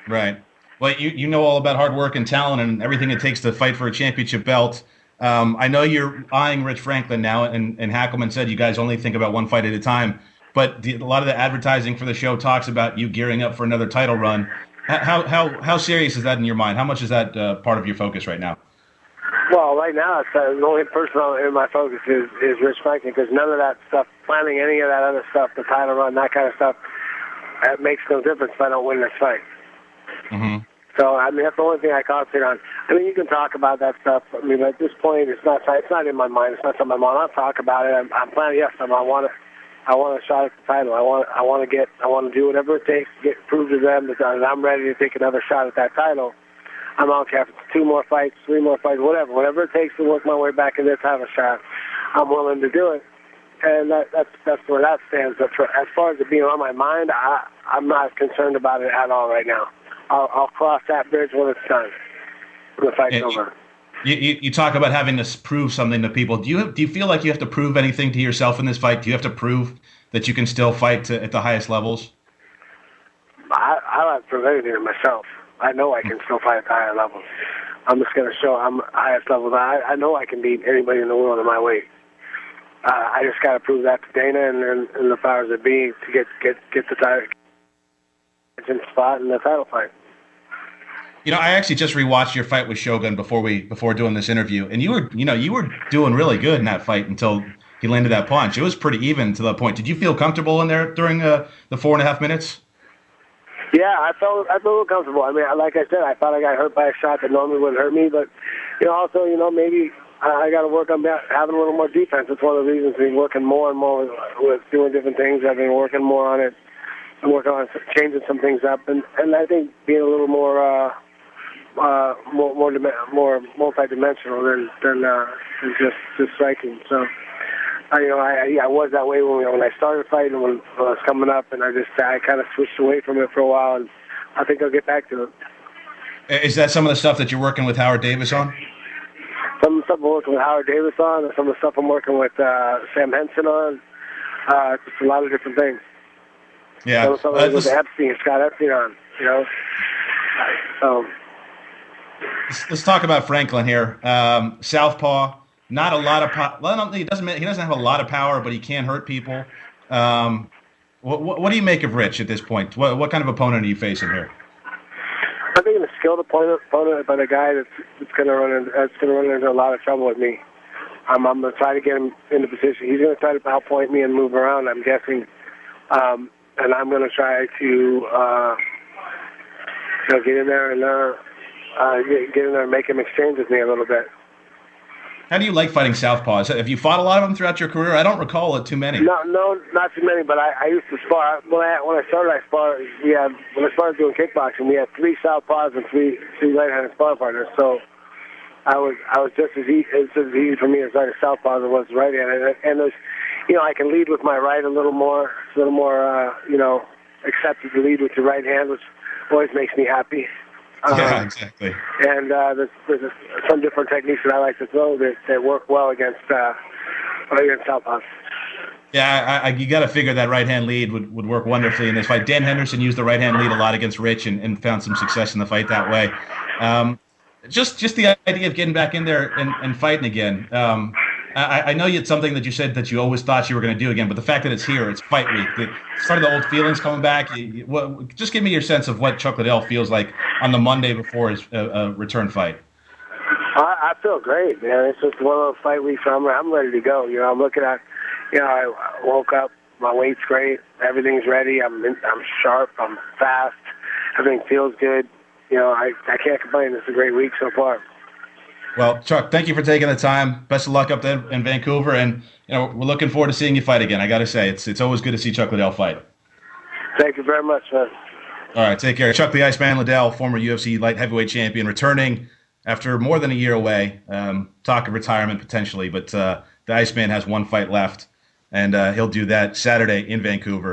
Right. Well, you know all about hard work and talent and everything it takes to fight for a championship belt. I know you're eyeing Rich Franklin now, and Hackelman said you guys only think about one fight at a time. But a lot of the advertising for the show talks about you gearing up for another title run. How serious is that in your mind? How much is that part of your focus right now? Well, right now, the only person in my focus is Rich Franklin, because none of that stuff, planning any of that other stuff, the title run, that kind of stuff, that makes no difference if I don't win this fight. Hmm. So, I mean, that's the only thing I concentrate on. I mean, you can talk about that stuff. I mean, at this point, it's not in my mind. It's not something I'm on. I'll talk about it. I'm planning. Yes, I want a shot at the title. I want to do whatever it takes to prove to them that I'm ready to take another shot at that title. I don't care if it's 2 more fights, 3 more fights, whatever it takes to work my way back in this title shot. I'm willing to do it, and that's where that stands. But as far as it being on my mind, I'm not concerned about it at all right now. I'll cross that bridge when it's done, when the fight's over. You talk about having to prove something to people. Do you feel like you have to prove anything to yourself in this fight? Do you have to prove that you can still fight at the highest levels? I don't have to prove anything to myself. I know I can still fight at the higher levels. I'm just going to show I'm the highest level. I know I can beat anybody in the world in my weight. I just got to prove that to Dana and the powers that be to get the title spot in the title fight. You know, I actually just rewatched your fight with Shogun before doing this interview, and you were doing really good in that fight until he landed that punch. It was pretty even to that point. Did you feel comfortable in there during the 4.5 minutes? Yeah, I felt a little comfortable. I mean, like I said, I thought I got hurt by a shot that normally wouldn't hurt me, but also, maybe I got to work on having a little more defense. It's one of the reasons I've been working more and more with doing different things. I've been working more on it, and working on changing some things up, and I think being a little more multi-dimensional than just striking. So, I was that way when I started fighting, when I was coming up, and I kind of switched away from it for a while, and I think I'll get back to it. Is that some of the stuff that you're working with Howard Davis on? Some of the stuff I'm working with Howard Davis on, and some of the stuff I'm working with Sam Henson on. Just a lot of different things. Yeah. Some of with Scott Epstein on, So. Let's talk about Franklin here. Southpaw, not a lot of power. He doesn't have a lot of power, but he can hurt people. What do you make of Rich at this point? What kind of opponent are you facing here? I think a skilled opponent, but a guy that's going to run into a lot of trouble with me. I'm going to try to get him in the position. He's going to try to outpoint me and move around, I'm guessing. And I'm going to try to get in there and make him exchange with me a little bit. How do you like fighting southpaws? Have you fought a lot of them throughout your career? I don't recall it too many. No, not too many. But I used to spar. When I started, I sparred. When I started doing kickboxing, we had 3 southpaws and three right-handed spar partners. So I was just as easy for me as like a southpaw as it was right-handed. And there's, I can lead with my right a little more. It's a little more, accepted to lead with your right hand, which always makes me happy. Yeah, exactly. And there's some different techniques that I like to throw that work well against southpaws. Yeah, you got to figure that right-hand lead would work wonderfully in this fight. Dan Henderson used the right-hand lead a lot against Rich and found some success in the fight that way. Just the idea of getting back in there and fighting again. I know it's something that you said that you always thought you were going to do again, but the fact that it's here, it's fight week. Started the old feelings coming back. Just give me your sense of what Chuck Liddell feels like on the Monday before his return fight. I feel great, man. It's just one of those fight weeks where I'm ready to go. I'm looking at, I woke up, my weight's great, everything's ready. I'm sharp, I'm fast, everything feels good. I can't complain. It's a great week so far. Well, Chuck, thank you for taking the time. Best of luck up there in Vancouver, and we're looking forward to seeing you fight again. I got to say, it's always good to see Chuck Liddell fight. Thank you very much, man. All right, take care. Chuck the Iceman Liddell, former UFC light heavyweight champion, returning after more than a year away. Talk of retirement potentially, but the Iceman has one fight left, and he'll do that Saturday in Vancouver.